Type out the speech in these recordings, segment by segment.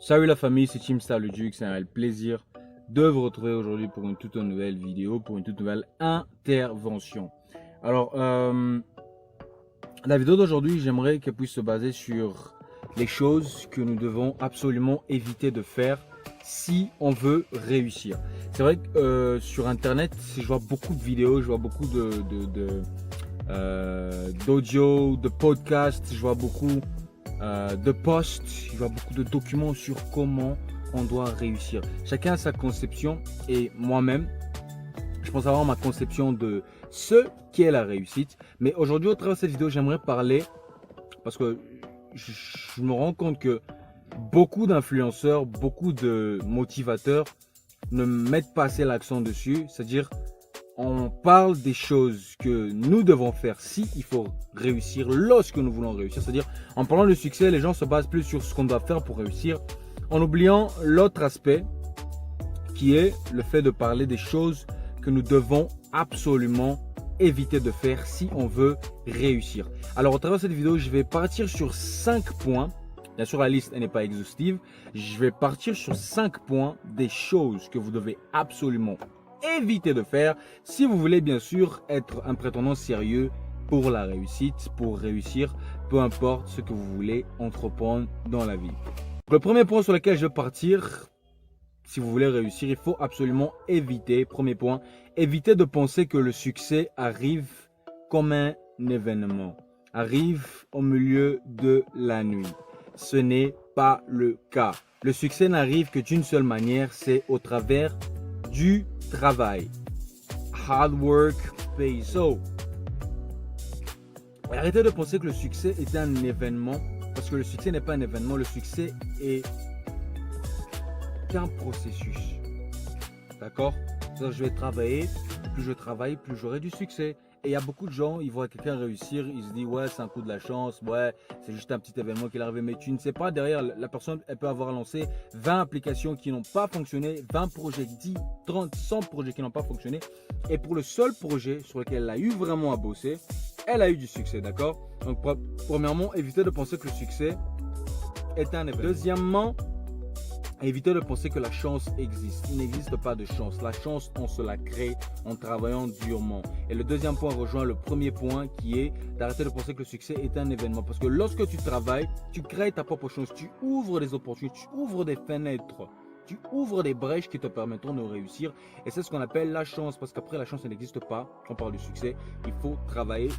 Salut la famille, c'est Chimstar le Duc, c'est un réel plaisir de vous retrouver aujourd'hui pour une toute nouvelle vidéo, pour une toute nouvelle intervention. Alors, la vidéo d'aujourd'hui, j'aimerais qu'elle puisse se baser sur les choses que nous devons absolument éviter de faire si on veut réussir. C'est vrai que sur internet, je vois beaucoup de vidéos, je vois beaucoup d'audio, de podcasts, je vois beaucoup de posts, je vois beaucoup de documents sur comment on doit réussir. Chacun a sa conception et moi-même, je pense avoir ma conception de ce qu'est la réussite. Mais aujourd'hui, au travers de cette vidéo, j'aimerais parler parce que je me rends compte que beaucoup d'influenceurs, beaucoup de motivateurs ne mettent pas assez l'accent dessus. C'est-à-dire, on parle des choses que nous devons faire si il faut réussir lorsque nous voulons réussir. C'est-à-dire, en parlant de succès, les gens se basent plus sur ce qu'on doit faire pour réussir, en oubliant l'autre aspect qui est le fait de parler des choses que nous devons absolument éviter de faire si on veut réussir. Alors, au travers de cette vidéo, je vais partir sur 5 points. Bien sûr, la liste n'est pas exhaustive. Je vais partir sur 5 points des choses que vous devez absolument éviter de faire si vous voulez bien sûr être un prétendant sérieux pour la réussite, pour réussir, peu importe ce que vous voulez entreprendre dans la vie. Le premier point sur lequel je vais partir, si vous voulez réussir, il faut absolument éviter, premier point, éviter de penser que le succès arrive comme un événement, arrive au milieu de la nuit. Ce n'est pas le cas. Le succès n'arrive que d'une seule manière, c'est au travers du travail. Hard work pays. So, arrêtez de penser que le succès est un événement, parce que le succès n'est pas un événement, le succès est un processus. D'accord? Je vais travailler, plus je travaille, plus j'aurai du succès. Et il y a beaucoup de gens, ils voient quelqu'un réussir, ils se disent ouais, c'est un coup de la chance, ouais, c'est juste un petit événement qui est arrivé. Mais tu ne sais pas, derrière, la personne, elle peut avoir lancé 20 applications qui n'ont pas fonctionné, 20 projets, 10, 30, 100 projets qui n'ont pas fonctionné. Et pour le seul projet sur lequel elle a eu vraiment à bosser, elle a eu du succès, d'accord? Donc, premièrement, évitez de penser que le succès est un événement. Deuxièmement, évitez de penser que la chance existe. Il n'existe pas de chance. La chance, on se la crée en travaillant durement. Et le deuxième point rejoint le premier point qui est d'arrêter de penser que le succès est un événement. Parce que lorsque tu travailles, tu crées ta propre chance. Tu ouvres des opportunités, tu ouvres des fenêtres. Tu ouvres des brèches qui te permettront de réussir. Et c'est ce qu'on appelle la chance. Parce qu'après, la chance n'existe pas. Quand on parle du succès, il faut travailler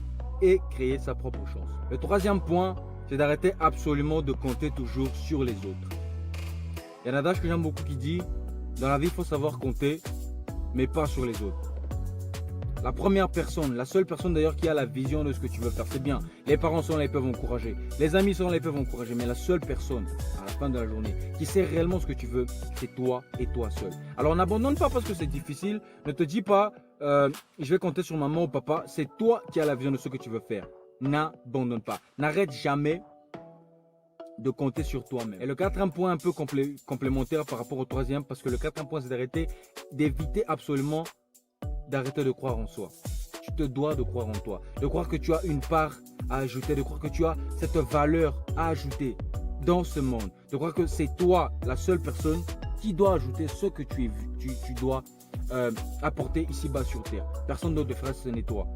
et créer sa propre chance. Le troisième point, c'est d'arrêter absolument de compter toujours sur les autres. Il y a un adage que j'aime beaucoup qui dit « Dans la vie, il faut savoir compter, mais pas sur les autres. » La première personne, la seule personne d'ailleurs qui a la vision de ce que tu veux faire, c'est bien. Les parents sont là, ils peuvent encourager. Les amis sont là, ils peuvent encourager. Mais la seule personne, à la fin de la journée, qui sait réellement ce que tu veux, c'est toi et toi seul. Alors n'abandonne pas parce que c'est difficile. Ne te dis pas je vais compter sur maman ou papa. C'est toi qui as la vision de ce que tu veux faire. N'abandonne pas. N'arrête jamais de compter sur toi-même. Et le quatrième point un peu complémentaire par rapport au troisième, parce que le quatrième point c'est d'éviter absolument d'arrêter de croire en soi. Tu te dois de croire en toi, de croire que tu as une part à ajouter, de croire que tu as cette valeur à ajouter dans ce monde, de croire que c'est toi la seule personne qui doit ajouter ce que tu dois apporter ici-bas sur terre. Personne d'autre ne fera, ce n'est toi.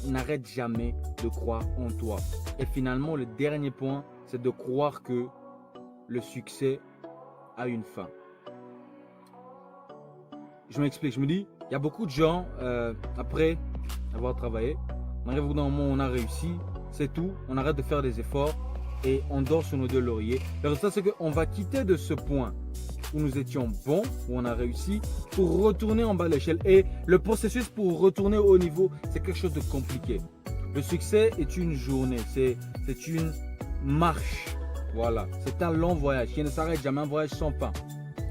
N'arrête jamais de croire en toi. Et finalement, le dernier point, c'est de croire que le succès a une fin. Je m'explique, je me dis, il y a beaucoup de gens, après avoir travaillé, on arrive au bout d'un moment où on a réussi, c'est tout, on arrête de faire des efforts et on dort sur nos deux lauriers. Le résultat, c'est qu'on va quitter de ce point où nous étions bons, où on a réussi, pour retourner en bas de l'échelle. Et le processus pour retourner au niveau, c'est quelque chose de compliqué. Le succès est une journée, c'est une marche. Voilà, c'est un long voyage qui ne s'arrête jamais, un voyage sans fin.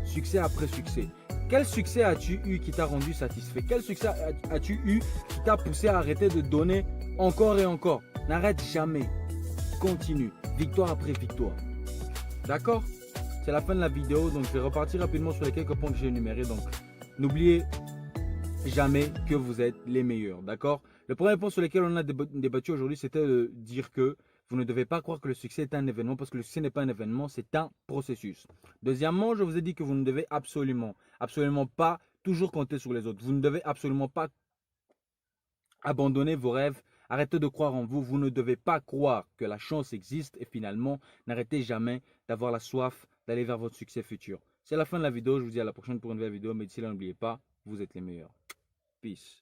Succès après succès. Quel succès as-tu eu qui t'a rendu satisfait? Quel succès as-tu eu qui t'a poussé à arrêter de donner encore et encore? N'arrête jamais. Continue. Victoire après victoire. D'accord? C'est la fin de la vidéo, donc je vais repartir rapidement sur les quelques points que j'ai énumérés. Donc, n'oubliez jamais que vous êtes les meilleurs, d'accord? Le premier point sur lequel on a débattu aujourd'hui, c'était de dire que Vous ne devez pas croire que le succès est un événement parce que le succès n'est pas un événement, c'est un processus. Deuxièmement, je vous ai dit que vous ne devez absolument pas toujours compter sur les autres. Vous ne devez absolument pas abandonner vos rêves. Arrêtez de croire en vous. Vous ne devez pas croire que la chance existe et finalement, n'arrêtez jamais d'avoir la soif d'aller vers votre succès futur. C'est la fin de la vidéo. Je vous dis à la prochaine pour une nouvelle vidéo. Mais d'ici là, n'oubliez pas, vous êtes les meilleurs. Peace.